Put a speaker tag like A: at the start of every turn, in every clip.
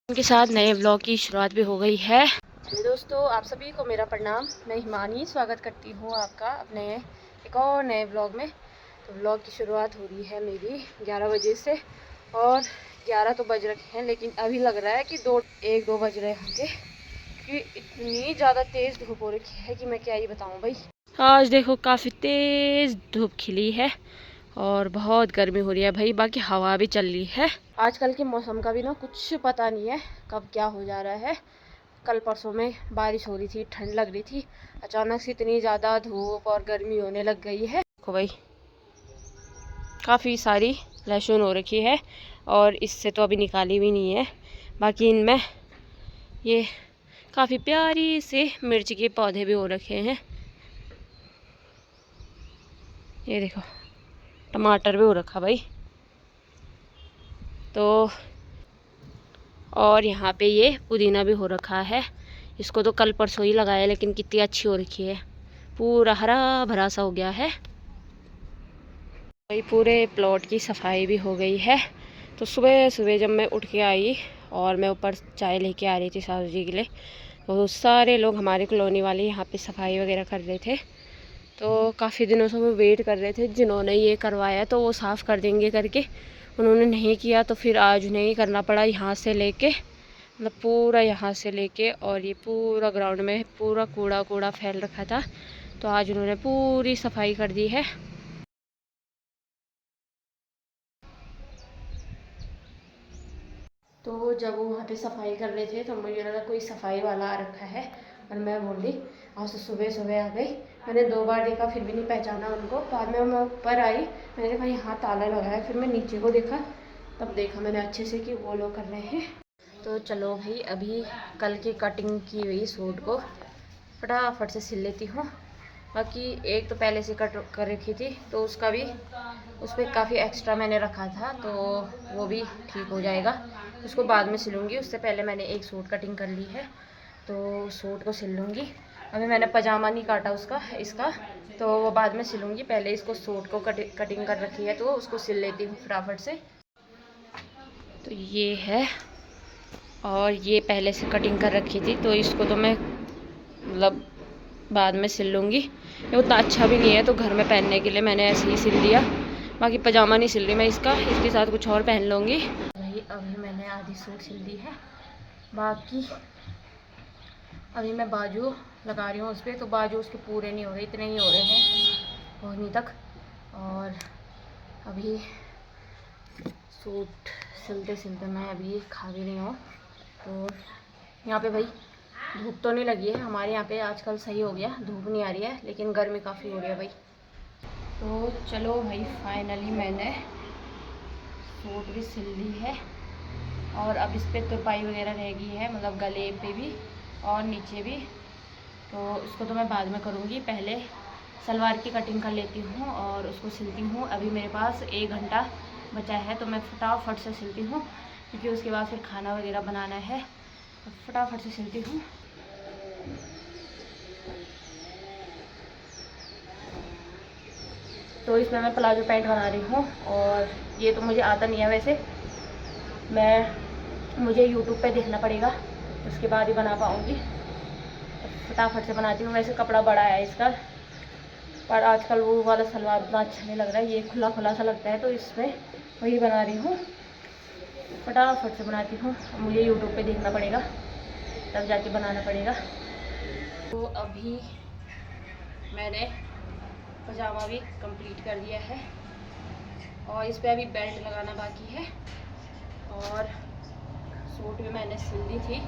A: उनके साथ नए व्लॉग की शुरुआत भी हो गई है। दोस्तों, आप सभी को मेरा प्रणाम। मैं हिमानी स्वागत करती हूँ आपका अपने एक और नए व्लॉग में। तो व्लॉग की शुरुआत हो रही है मेरी 11 बजे से, और 11 तो बज रखे हैं, लेकिन अभी लग रहा है कि 1-2 बज रहे होंगे, क्योंकि इतनी ज़्यादा तेज़ धूप हो रखी है कि मैं क्या ही बताऊँ भाई। आज देखो काफ़ी तेज़ धूप खिली है और बहुत गर्मी हो रही है भाई। बाकी हवा भी चल रही है। आजकल के मौसम का भी ना कुछ पता नहीं है कब क्या हो जा रहा है। कल परसों में बारिश हो रही थी, ठंड लग रही थी, अचानक से इतनी ज़्यादा धूप और गर्मी होने लग गई है। देखो भाई, काफ़ी सारी लहसुन हो रखी है और इससे तो अभी निकाली भी नहीं है। बाकी इनमें ये काफ़ी प्यारी से मिर्च के पौधे भी हो रखे हैं। ये देखो, टमाटर भी हो रखा भाई। तो और यहाँ पे ये पुदीना भी हो रखा है। इसको तो कल परसों ही लगाया, लेकिन कितनी अच्छी हो रखी है, पूरा हरा भरा सा हो गया है भाई। पूरे प्लॉट की सफाई भी हो गई है। तो सुबह सुबह जब मैं उठ के आई और मैं ऊपर चाय लेके आ रही थी सासू जी के लिए, तो सारे लोग हमारे कॉलोनी वाले यहाँ पे सफाई वगैरह कर रहे थे। तो काफ़ी दिनों से वो वेट कर रहे थे, जिन्होंने ये करवाया तो वो साफ़ कर देंगे करके, उन्होंने नहीं किया। तो फिर आज उन्हें ही करना पड़ा, यहाँ से लेके मतलब पूरा यहाँ से लेके और ये पूरा ग्राउंड में पूरा कूड़ा कूड़ा फैल रखा था। तो आज उन्होंने पूरी सफाई कर दी है। तो जब वो वहाँ पे सफाई कर रहे थे तो मुझे लगा कोई सफाई वाला आ रखा है, और मैं बोली आज तो सुबह सुबह आ गई। मैंने 2 बार देखा, फिर भी नहीं पहचाना उनको। बाद में मैं ऊपर आई, मैंने देखा यहाँ ताला लगा है। फिर मैं नीचे को देखा, तब देखा मैंने अच्छे से कि वो लोग कर रहे हैं। तो चलो भाई, अभी कल की कटिंग की हुई सूट को फटाफट से सिल लेती हूँ। बाकी एक तो पहले से कट कर रखी थी, तो उसका भी उस पर काफ़ी एक्स्ट्रा मैंने रखा था, तो वो भी ठीक हो जाएगा। उसको बाद में सिलूँगी, उससे पहले मैंने एक सूट कटिंग कर ली है, तो सूट को सिल लूँगी। अभी मैंने पजामा नहीं काटा उसका, इसका, तो वो बाद में सिलूँगी। पहले इसको सूट को कटिंग कर रखी है, तो उसको सिल लेती हूँ फटाफट से। तो ये है, और ये पहले से कटिंग कर रखी थी, तो इसको तो मैं मतलब बाद में सिल लूँगी। ये उतना अच्छा भी नहीं है, तो घर में पहनने के लिए मैंने ऐसे ही सिल दिया। बाकी पजामा नहीं सिल रही मैं इसका, इसके साथ कुछ और पहन लूँगी भाई। अभी मैंने आधी सूट सिल दी है, बाकी अभी मैं बाजू लगा रही हूँ उस पर। तो बाजू उसके पूरे नहीं हो रहे, इतने ही हो रहे हैं कोहनी तक। और अभी सूट सिलते सिलते मैं अभी खा भी रही हूँ। तो यहाँ पे भाई धूप तो नहीं लगी है हमारे यहाँ पे, आजकल सही हो गया, धूप नहीं आ रही है, लेकिन गर्मी काफ़ी हो रही है भाई। तो चलो भाई, फाइनली मैंने सूट भी सिल ली है, और अब इस पर तुरपाई वगैरह रह गई है, मतलब गले पे भी और नीचे भी। तो उसको तो मैं बाद में करूँगी, पहले सलवार की कटिंग कर लेती हूँ और उसको सिलती हूँ। अभी मेरे पास 1 घंटा बचा है, तो मैं फटाफट से सिलती हूँ, क्योंकि उसके बाद फिर खाना वगैरह बनाना है। तो फटाफट से सिलती हूँ। तो इसमें मैं प्लाजो पैंट बना रही हूँ, और ये तो मुझे आता नहीं है वैसे, मुझे यूट्यूब पे देखना पड़ेगा, उसके बाद ही बना पाऊँगी। फटाफट से बनाती हूँ। वैसे कपड़ा बड़ा है इसका, पर आजकल वो वाला सलवार उतना अच्छा नहीं लग रहा है, ये खुला खुला सा लगता है, तो इसमें वही बना रही हूँ, फटाफट से बनाती हूँ। मुझे यूट्यूब पे देखना पड़ेगा, तब जाके बनाना पड़ेगा। तो अभी मैंने पजामा भी कंप्लीट कर दिया है, और इस पर अभी बेल्ट लगाना बाकी है, और सूट भी मैंने सिल दी थी,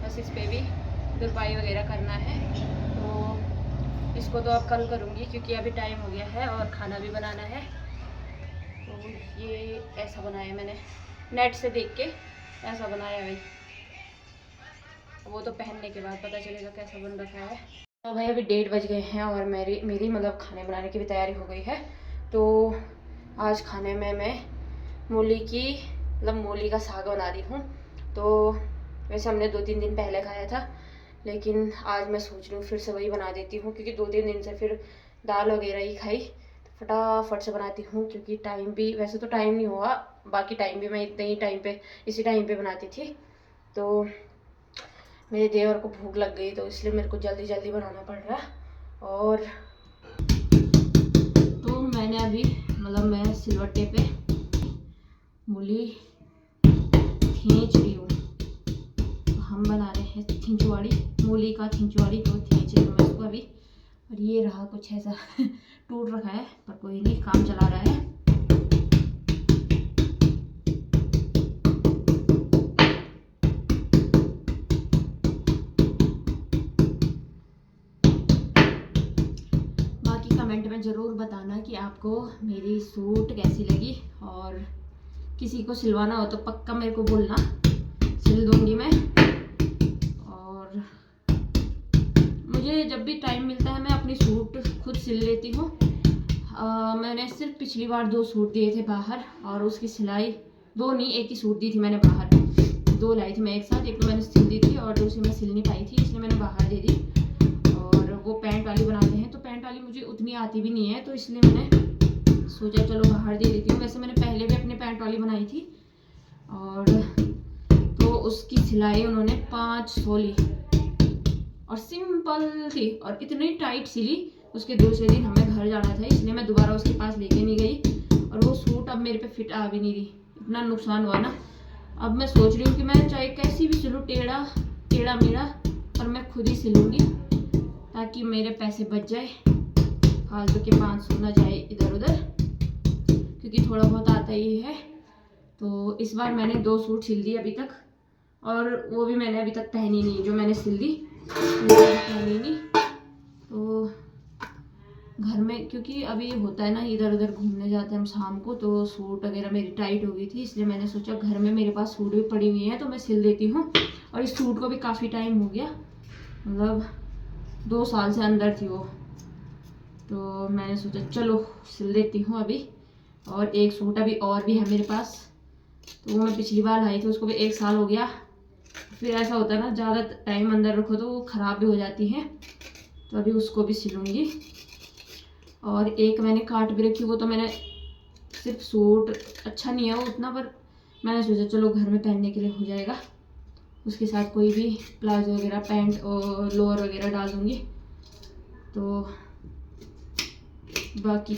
A: बस इस पर भी तुरपाई वगैरह करना है। तो इसको तो अब कल करूँगी, क्योंकि अभी टाइम हो गया है और खाना भी बनाना है। तो ये ऐसा बनाया मैंने, नेट से देख के ऐसा बनाया भाई, वो तो पहनने के बाद पता चलेगा कैसा बन रखा है। तो भाई अभी 1:30 बज गए हैं, और मेरी मतलब खाने बनाने की भी तैयारी हो गई है। तो आज खाने में मैं मूली का साग बना रही हूँ। तो वैसे हमने 2-3 दिन पहले खाया था, लेकिन आज मैं सोच रही हूँ फिर से वही बना देती हूँ, क्योंकि 2-3 दिन से फिर दाल वगैरह ही खाई। तो फटाफट से बनाती हूँ, क्योंकि टाइम भी वैसे तो टाइम नहीं हुआ, बाकी टाइम भी मैं इतने ही टाइम पे इसी टाइम पे बनाती थी। तो मेरे देवर को भूख लग गई तो इसलिए मेरे को जल्दी जल्दी बनाना पड़ रहा। और तो मैंने अभी मतलब मैं सिलवट्टे पे मूली खींच रही हूँ। तो हम बना रहे हैं खिंचवाड़ी, मूली का खिंचवाड़ी। तो खींच रही हूँ मैं इसको अभी। और ये रहा कुछ ऐसा टूट रखा है, पर कोई नहीं, काम चला रहा है। बाकी कमेंट में ज़रूर बताना कि आपको मेरी सूट कैसी लगी, और किसी को सिलवाना हो तो पक्का मेरे को बोलना, सिल दूंगी मैं। और मुझे जब भी टाइम मिलता है मैं अपनी सूट खुद सिल लेती हूँ। मैंने सिर्फ पिछली बार 2 सूट दिए थे बाहर, और उसकी सिलाई 2 नहीं, एक ही सूट दी थी मैंने बाहर। 2 लाई थी मैं एक साथ, एक तो मैंने सिल दी थी और दूसरी मैं सिल नहीं पाई थी, इसलिए मैंने बाहर दे दी। और वो पैंट वाली बनाते हैं, तो पैंट वाली मुझे उतनी आती भी नहीं है, तो इसलिए मैंने सोचा चलो बाहर दे देती हूँ। वैसे मैंने पहले भी अपनी पैंट वाली बनाई थी, और तो उसकी सिलाई उन्होंने 500 ली, और सिंपल थी, और इतनी टाइट सिली। उसके दूसरे दिन हमें घर जाना था, इसलिए मैं दोबारा उसके पास लेके नहीं गई। और वो सूट अब मेरे पे फिट आ भी नहीं रही, इतना नुकसान हुआ ना। अब मैं सोच रही हूँ कि मैं चाहे कैसी भी सिलूँ, टेढ़ा मेढ़ा, पर मैं खुद ही सिलूँगी, ताकि मेरे पैसे बच जाए, फालतू के 500 ना जाए इधर उधर, क्योंकि थोड़ा बहुत आता ही है। तो इस बार मैंने 2 सूट सिल दिए अभी तक, और वो भी मैंने अभी तक पहनी नहीं, जो मैंने सिल दी पहनी नहीं। तो घर में, क्योंकि अभी होता है ना इधर उधर घूमने जाते हैं हम शाम को, तो सूट वगैरह मेरी टाइट हो गई थी, इसलिए मैंने सोचा घर में मेरे पास सूट भी पड़ी हुई है तो मैं सिल देती हूँ। और इस सूट को भी काफ़ी टाइम हो गया, मतलब 2 साल से अंदर थी वो, तो मैंने सोचा चलो सिल देती हूँ अभी। और एक सूट अभी और भी है मेरे पास, तो वो मैं पिछली बार लाई थी, उसको भी 1 साल हो गया। फिर ऐसा होता है ना, ज़्यादा टाइम अंदर रखो तो वो ख़राब भी हो जाती है, तो अभी उसको भी सिलूँगी। और एक मैंने काट भी रखी, वो तो मैंने सिर्फ सूट, अच्छा नहीं है वो उतना, पर मैंने सोचा चलो घर में पहनने के लिए हो जाएगा। उसके साथ कोई भी प्लाजो वगैरह, पैंट और लोअर वगैरह डाल दूँगी। तो बाकी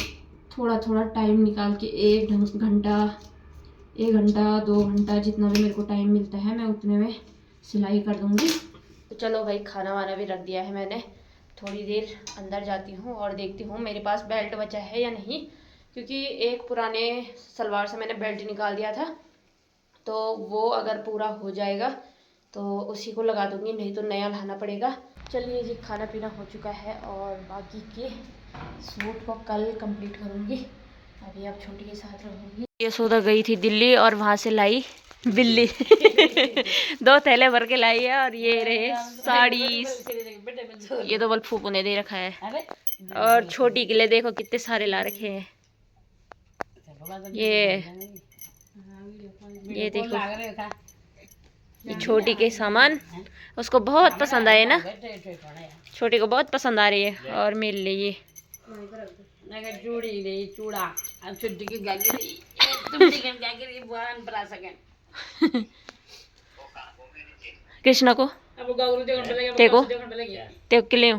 A: थोड़ा थोड़ा टाइम निकाल के 1 घंटा 2 घंटा, जितना भी मेरे को टाइम मिलता है मैं उतने में सिलाई कर दूँगी। तो चलो भाई, खाना वाना भी रख दिया है मैंने, थोड़ी देर अंदर जाती हूँ और देखती हूँ मेरे पास बेल्ट बचा है या नहीं, क्योंकि एक पुराने सलवार से मैंने बेल्ट निकाल दिया था, तो वो अगर पूरा हो जाएगा तो उसी को लगा दूँगी, नहीं तो नया लाना पड़ेगा। चलिए जी, खाना पीना हो चुका है, और बाकी के सूट को कल कंप्लीट करूँगी। अभी अब छोटी के साथ रहूँगी। ये सौदा गई थी दिल्ली, और वहाँ से लाई बिल्ली 2 थैले भर के लाई है, और ये रहे साड़ी। ये तो बल फूफू ने दे रखा है, और छोटी के लिए देखो कितने सारे ला रखे हैं। ये देखो, ये छोटी के सामान उसको बहुत पसंद आए ना, छोटी को बहुत पसंद आ रही है। और मेरे लिए ये कृष्णा को देखो तेको के लिए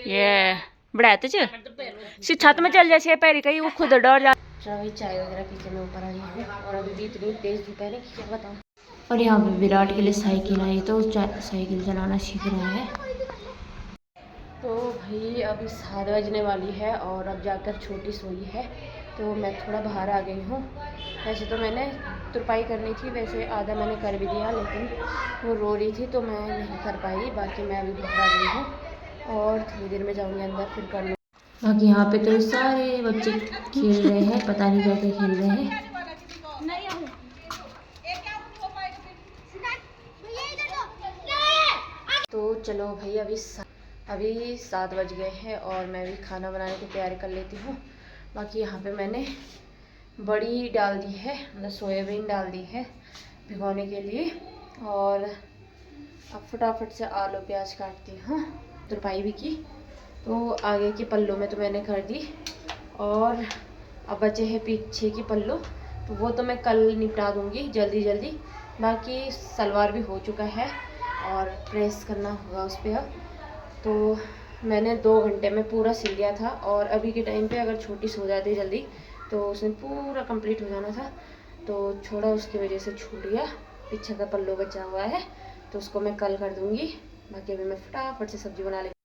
A: ये बड़ा तो सी छत में चल जाए पैरी कहीं वो खुद डर जा। चलो चाय वगैरह पी के मैं ऊपर आई हूँ, और अभी भी इतनी तेज धूप है कि क्या बताऊँ। और यहाँ पे विराट के लिए साइकिल आई, तो साइकिल चलाना सीख रहा है। तो भाई अभी 7 बजने वाली है, और अब जाकर छोटी सोई है, तो मैं थोड़ा बाहर आ गई हूँ। वैसे तो मैंने तुरपाई करनी थी, वैसे आधा मैंने कर भी दिया, लेकिन वो रो रही थी तो मैं नहीं कर पाई। बाकी मैं अभी बाहर आ गई हूँ, और थोड़ी देर में जाऊँगी अंदर, फिर कर लूँ। बाकी यहाँ पे तो सारे बच्चे खेल रहे हैं, पता नहीं क्या क्या खेल रहे हैं। तो चलो भाई, अभी 7 बज गए हैं, और मैं भी खाना बनाने की तैयारी कर लेती हूँ। बाकी यहाँ पे मैंने बड़ी डाल दी है, मतलब सोयाबीन डाल दी है भिगोने के लिए, और अब फटाफट से आलू प्याज काटती हूँ। तुरपाई भी की, तो आगे की पल्लों में तो मैंने कर दी, और अब बचे हैं पीछे की पल्लू, तो वो तो मैं कल निपटा दूँगी जल्दी जल्दी। बाकी सलवार भी हो चुका है और प्रेस करना होगा उस पर अब। तो मैंने 2 घंटे में पूरा सिल लिया था, और अभी के टाइम पे अगर छोटी सो जाती जल्दी तो उसने पूरा कंप्लीट हो जाना था, तो छोड़ा उसकी वजह से छूट गया। पीछे का पल्लू बचा हुआ है तो उसको मैं कल कर दूँगी। बाकी अभी मैं फटाफट से सब्ज़ी बना लेती